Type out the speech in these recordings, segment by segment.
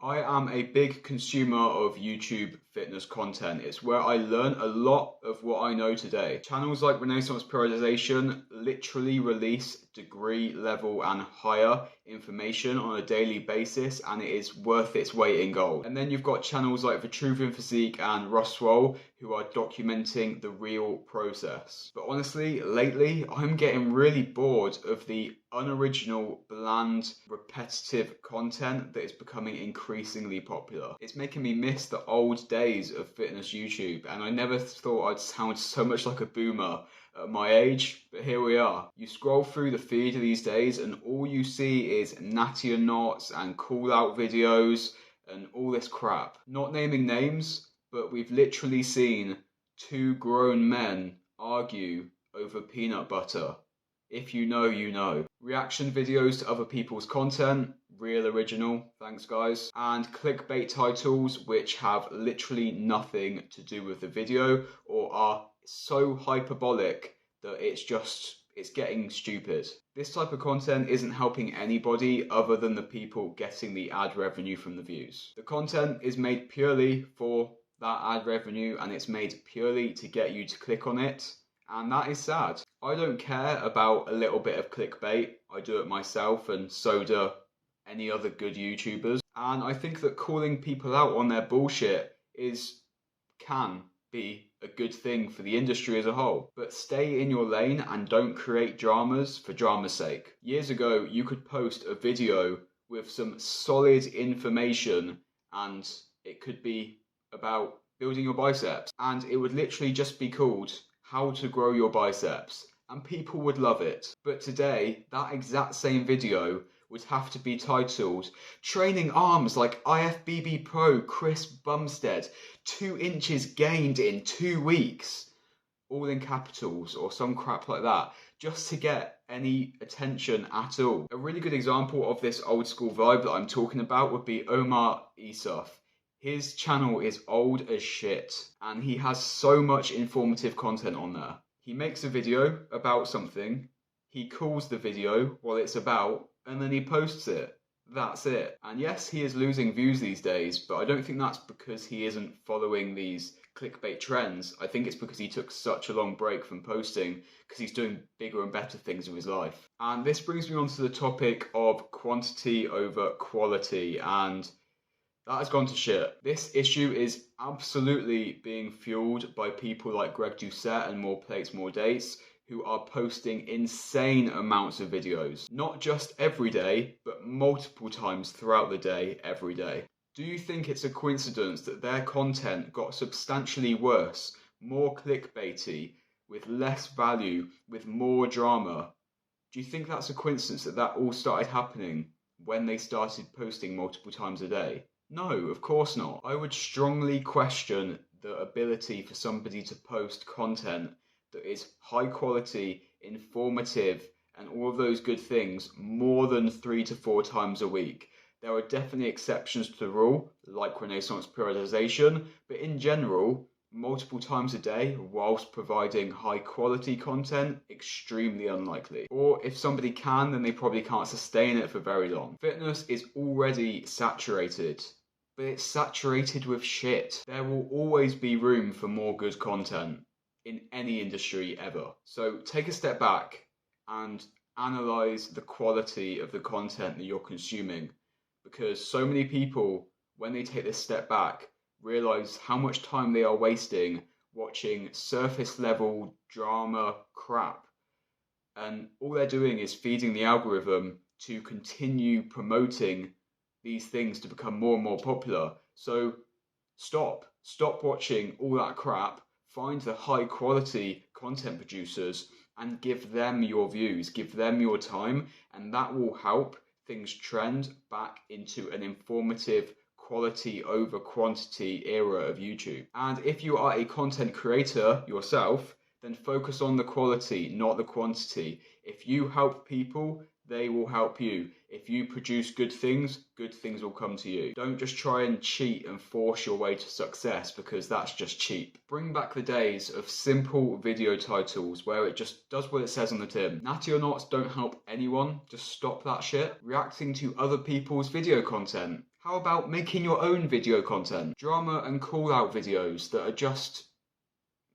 I am a big consumer of YouTube fitness content. It's where I learn a lot of what I know today. Channels like Renaissance Periodization literally release degree level and higher information on a daily basis, and it is worth its weight in gold. And then you've got channels like Vitruvian Physique and Roswell who are documenting the real process. But honestly, lately I'm getting really bored of the unoriginal, bland, repetitive content that is becoming increasingly popular. It's making me miss the old days of fitness YouTube, and I never thought I'd sound so much like a boomer at my age, but here we are. You scroll through the feed these days and all you see is Natty and knots and call out videos and all this crap. Not naming names, but we've literally seen two grown men argue over peanut butter. If you know, you know. Reaction videos to other people's content, real original, thanks guys. And clickbait titles which have literally nothing to do with the video or are so hyperbolic that it's getting stupid. This type of content isn't helping anybody other than the people getting the ad revenue from the views. The content is made purely for that ad revenue, and it's made purely to get you to click on it. And that is sad. I don't care about a little bit of clickbait. I do it myself, and so do any other good YouTubers. And I think that calling people out on their bullshit can be a good thing for the industry as a whole. But stay in your lane and don't create dramas for drama's sake. Years ago, you could post a video with some solid information, and it could be about building your biceps, and it would literally just be called how to grow your biceps, and people would love it. But today, that exact same video would have to be titled Training Arms Like IFBB Pro Chris Bumstead, 2 inches gained in 2 weeks, all in capitals or some crap like that, just to get any attention at all. A really good example of this old school vibe that I'm talking about would be Omar Isuf. His channel is old as shit, and he has so much informative content on there. He makes a video about something, he calls the video what it's about, and then he posts it. That's it. And yes, he is losing views these days, but I don't think that's because he isn't following these clickbait trends. I think it's because he took such a long break from posting because he's doing bigger and better things with his life. And this brings me on to the topic of quantity over quality, and that has gone to shit. This issue is absolutely being fueled by people like Greg Doucette and More Plates, More Dates, who are posting insane amounts of videos. Not just every day, but multiple times throughout the day, every day. Do you think it's a coincidence that their content got substantially worse, more clickbaity, with less value, with more drama? Do you think that's a coincidence that that all started happening when they started posting multiple times a day? No, of course not. I would strongly question the ability for somebody to post content that is high quality, informative, and all of those good things more than 3 to 4 times a week. There are definitely exceptions to the rule, like Renaissance Periodization, but in general, multiple times a day whilst providing high quality content, extremely unlikely. Or if somebody can, then they probably can't sustain it for very long. Fitness is already saturated, but it's saturated with shit. There will always be room for more good content in any industry ever. So take a step back and analyze the quality of the content that you're consuming, because so many people, when they take this step back, realize how much time they are wasting watching surface level drama crap, and all they're doing is feeding the algorithm to continue promoting these things to become more and more popular. So stop watching all that crap. Find the high quality content producers and give them your views, give them your time, and that will help things trend back into an informative quality over quantity era of YouTube. And if you are a content creator yourself, then focus on the quality, not the quantity. If you help people, they will help you. If you produce good things will come to you. Don't just try and cheat and force your way to success, because that's just cheap. Bring back the days of simple video titles where it just does what it says on the tin. Natty or knots don't help anyone. Just stop that shit. Reacting to other people's video content. How about making your own video content? Drama and call out videos that are just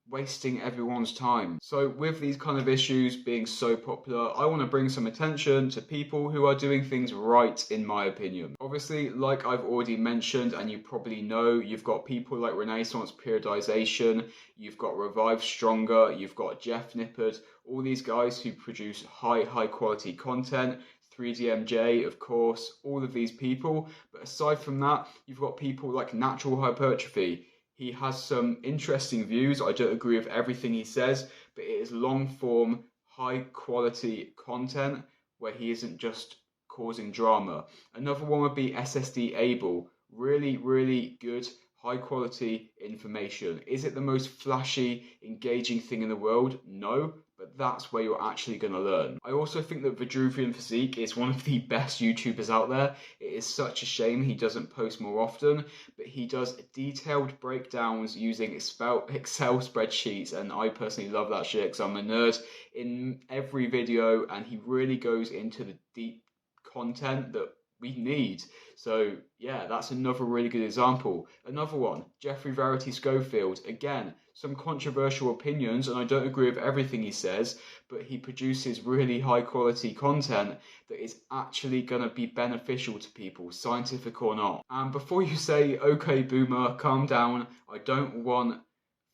wasting everyone's time. So with these kind of issues being so popular, I want to bring some attention to people who are doing things right, in my opinion. Obviously, like I've already mentioned, and you probably know, you've got people like Renaissance Periodization, you've got Revive Stronger, you've got Jeff Nippard, all these guys who produce high quality content. 3DMJ, of course, all of these people. But aside from that, you've got people like Natural Hypertrophy. He has some interesting views. I don't agree with everything he says, but it is long form, high quality content where he isn't just causing drama. Another one would be SSD Able. Really good, high quality information. Is it the most flashy, engaging thing in the world? No, but that's where you're actually going to learn. I also think that Vitruvian Physique is one of the best YouTubers out there. It is such a shame he doesn't post more often, but he does detailed breakdowns using Excel spreadsheets, and I personally love that shit because I'm a nerd, in every video, and he really goes into the deep content that we need. So yeah, that's another really good example. Another one, Jeffrey Verity Schofield. Again, some controversial opinions, and I don't agree with everything he says, but he produces really high quality content that is actually going to be beneficial to people, scientific or not. And before you say, okay boomer, calm down, I don't want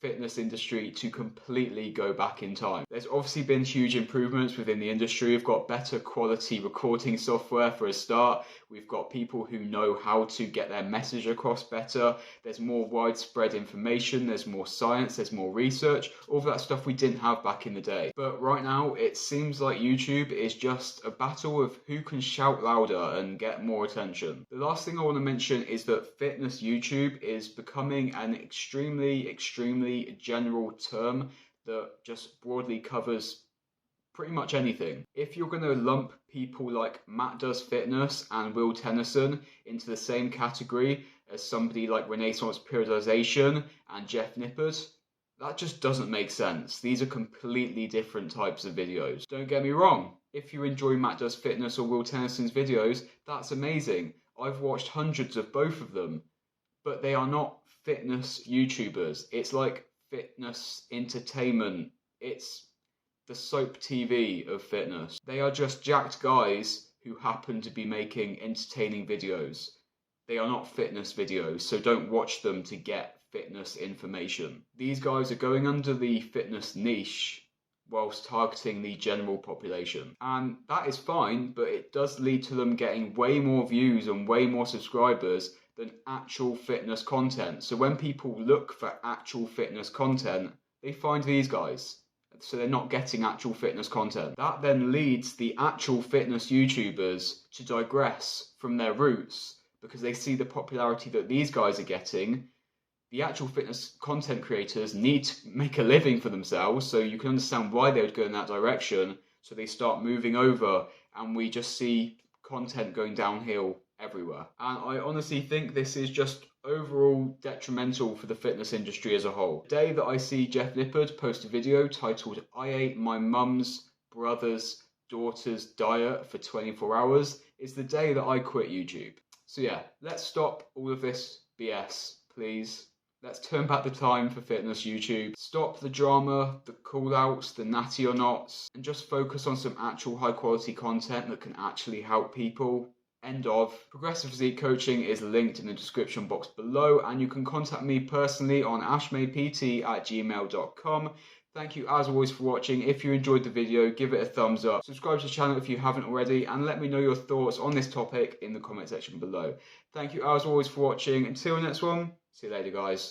fitness industry to completely go back in time. There's obviously been huge improvements within the industry. We've got better quality recording software for a start. We've got people who know how to get their message across better. There's more widespread information, there's more science, there's more research, all of that stuff we didn't have back in the day. But right now it seems like YouTube is just a battle of who can shout louder and get more attention. The last thing I want to mention is that fitness YouTube is becoming an extremely general term that just broadly covers pretty much anything. If you're going to lump people like Matt Does Fitness and Will Tennyson into the same category as somebody like Renaissance Periodization and Jeff Nippard, that just doesn't make sense. These are completely different types of videos. Don't get me wrong, if you enjoy Matt Does Fitness or Will Tennyson's videos, that's amazing. I've watched hundreds of both of them, but they are not fitness YouTubers. It's like fitness entertainment. It's the soap TV of fitness. They are just jacked guys who happen to be making entertaining videos. They are not fitness videos, so don't watch them to get fitness information. These guys are going under the fitness niche whilst targeting the general population. And that is fine, but it does lead to them getting way more views and way more subscribers than actual fitness content. So when people look for actual fitness content, they find these guys. So they're not getting actual fitness content. That then leads the actual fitness YouTubers to digress from their roots because they see the popularity that these guys are getting. The actual fitness content creators need to make a living for themselves, so you can understand why they would go in that direction. So they start moving over, and we just see content going downhill everywhere. And I honestly think this is just overall detrimental for the fitness industry as a whole. The day that I see Jeff Nippard post a video titled "I ate my mum's brother's daughter's diet for 24 hours" is the day that I quit YouTube. So yeah, let's stop all of this BS, please. Let's turn back the time for fitness YouTube. Stop the drama, the call-outs, the natty or nots, and just focus on some actual high-quality content that can actually help people. End of. Progressive Physique Coaching is linked in the description box below, and you can contact me personally on ashmaypt@gmail.com. Thank you as always for watching. If you enjoyed the video, give it a thumbs up. Subscribe to the channel if you haven't already, and let me know your thoughts on this topic in the comment section below. Thank you as always for watching. Until the next one, see you later guys.